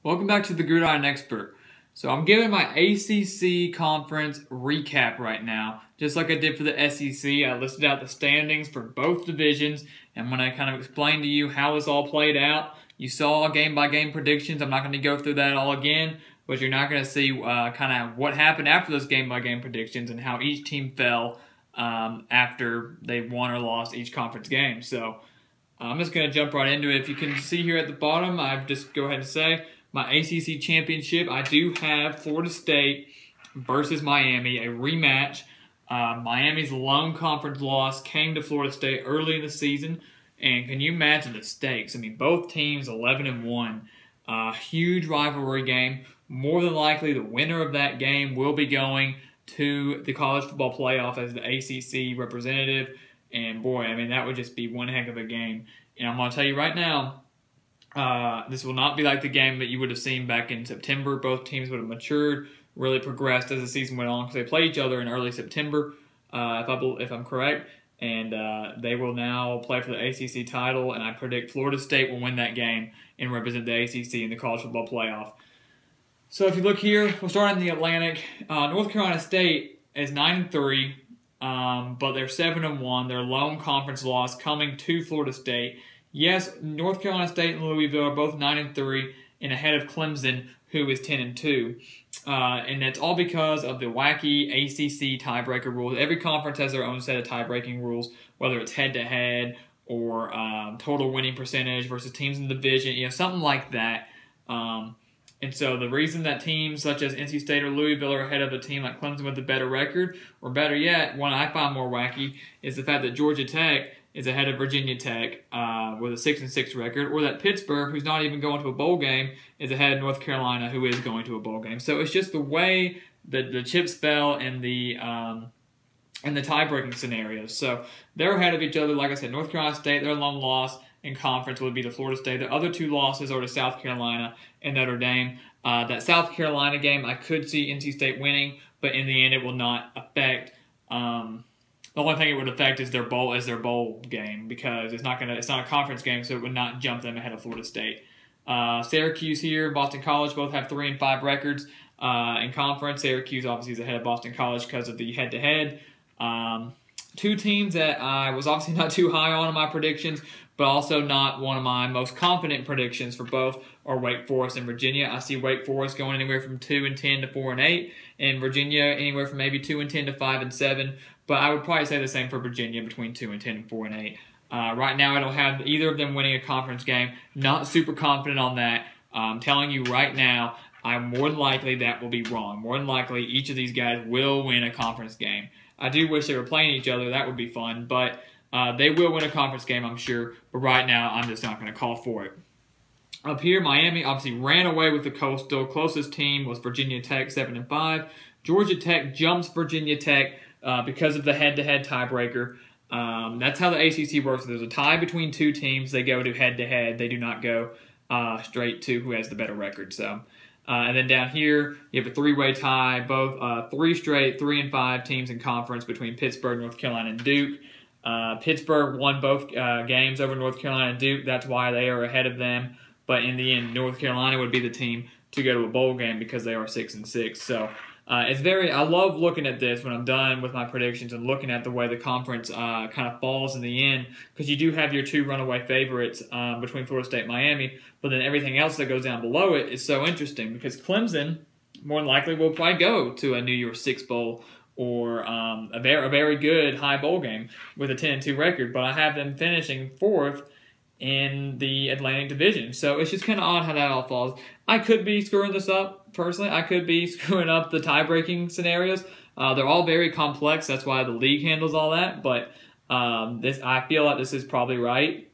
Welcome back to the Gridiron Expert. So I'm giving my ACC conference recap right now. Just like I did for the SEC, I listed out the standings for both divisions, and when I kind of explained to you how this all played out, you saw game-by-game predictions. I'm not going to go through that all again, but you're not going to see kind of what happened after those game-by-game predictions and how each team fell after they won or lost each conference game. So I'm just going to jump right into it. If you can see here at the bottom, I just go ahead and say my ACC championship. I do have Florida State versus Miami, a rematch. Miami's lone conference loss came to Florida State early in the season, and can you imagine the stakes? I mean, both teams 11-1, huge rivalry game. More than likely, the winner of that game will be going to the college football playoff as the ACC representative. And boy, I mean, that would just be one heck of a game. And I'm going to tell you right now, this will not be like the game that you would have seen back in September. Both teams would have matured, really progressed as the season went on because they played each other in early September, if I'm correct. And they will now play for the ACC title, and I predict Florida State will win that game and represent the ACC in the college football playoff. So if you look here, we'll start in the Atlantic. North Carolina State is 9-3, but they're 7-1. Their lone conference loss coming to Florida State. Yes, North Carolina State and Louisville are both 9-3 and ahead of Clemson, who is 10-2. And that's all because of the wacky ACC tiebreaker rules. Every conference has their own set of tie-breaking rules, whether it's head-to-head or total winning percentage versus teams in the division, something like that. And so the reason that teams such as NC State or Louisville are ahead of a team like Clemson with a better record, or better yet, one I find more wacky, is the fact that Georgia Tech is ahead of Virginia Tech with a 6-6 record, or that Pittsburgh, who's not even going to a bowl game, is ahead of North Carolina, who is going to a bowl game. So it's just the way that the chips fell in the tie-breaking scenarios. So they're ahead of each other. Like I said, North Carolina State, their lone loss in conference would be to Florida State. The other two losses are to South Carolina and Notre Dame. That South Carolina game, I could see NC State winning, but in the end, it will not affect. The only thing it would affect is their bowl game, because it's not a conference game, so it would not jump them ahead of Florida State. Syracuse here, Boston College both have 3-5 records in conference. Syracuse obviously is ahead of Boston College because of the head-to-head. Two teams that I was obviously not too high on in my predictions, but also not one of my most confident predictions for both are Wake Forest and Virginia. I see Wake Forest going anywhere from 2-10 to 4-8, and Virginia anywhere from maybe 2-10 to 5-7. But I would probably say the same for Virginia, between 2-10 and 4-8. Right now, I don't have either of them winning a conference game. Not super confident on that. I'm telling you right now, I'm more than likely that will be wrong. More than likely, each of these guys will win a conference game. I do wish they were playing each other. That would be fun. But they will win a conference game, I'm sure. But right now, I'm just not going to call for it. Up here, Miami obviously ran away with the Coastal. Closest team was Virginia Tech, 7-5. Georgia Tech jumps Virginia Tech because of the head-to-head tiebreaker. That's how the ACC works. There's a tie between two teams. They go to head-to-head. They do not go straight to who has the better record. So, and then down here, you have a three-way tie. Both three straight 3-5 teams in conference between Pittsburgh, North Carolina, and Duke. Pittsburgh won both games over North Carolina and Duke. That's why they are ahead of them. But in the end, North Carolina would be the team to go to a bowl game because they are 6-6. So I love looking at this when I'm done with my predictions and looking at the way the conference kind of falls in the end, because you do have your two runaway favorites between Florida State and Miami, but then everything else that goes down below it is so interesting because Clemson more than likely will probably go to a New Year's Six Bowl or a very good high bowl game with a 10-2 record, but I have them finishing 4th in the Atlantic Division. So it's just kind of odd how that all falls. I could be screwing this up, personally. I could be screwing up the tie-breaking scenarios. They're all very complex. That's why the league handles all that. But I feel like this is probably right,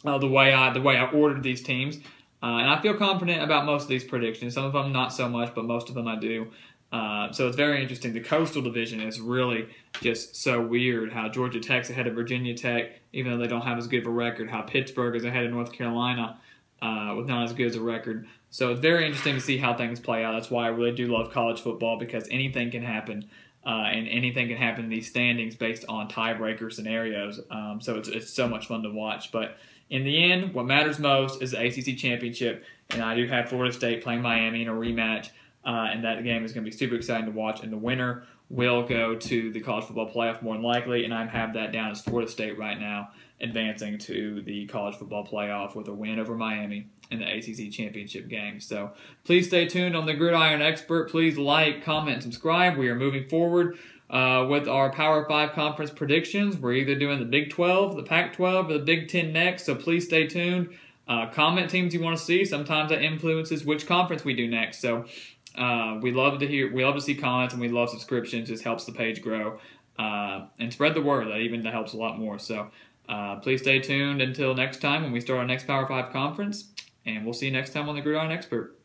the way I ordered these teams. And I feel confident about most of these predictions. Some of them not so much, but most of them I do. So it's very interesting. The Coastal Division is really just so weird, how Georgia Tech's ahead of Virginia Tech, even though they don't have as good of a record, how Pittsburgh is ahead of North Carolina with not as good as a record. So it's very interesting to see how things play out. That's why I really do love college football, because anything can happen. and anything can happen in these standings based on tiebreaker scenarios. So it's so much fun to watch. But in the end, what matters most is the ACC championship, and I do have Florida State playing Miami in a rematch, and that game is going to be super exciting to watch. And the winner will go to the college football playoff more than likely, and I have that down as Florida State right now, advancing to the college football playoff with a win over Miami in the ACC championship game. So please stay tuned on the Gridiron Expert. Please like, comment, and subscribe. We are moving forward with our Power 5 conference predictions. We're either doing the Big 12, the Pac-12, or the Big 10 next, so please stay tuned. Comment teams you want to see. Sometimes that influences which conference we do next. So we love to see comments, and we love subscriptions. It just helps the page grow. And spread the word. That helps a lot more. So please stay tuned until next time when we start our next Power 5 conference. And we'll see you next time on the Gridiron Expert.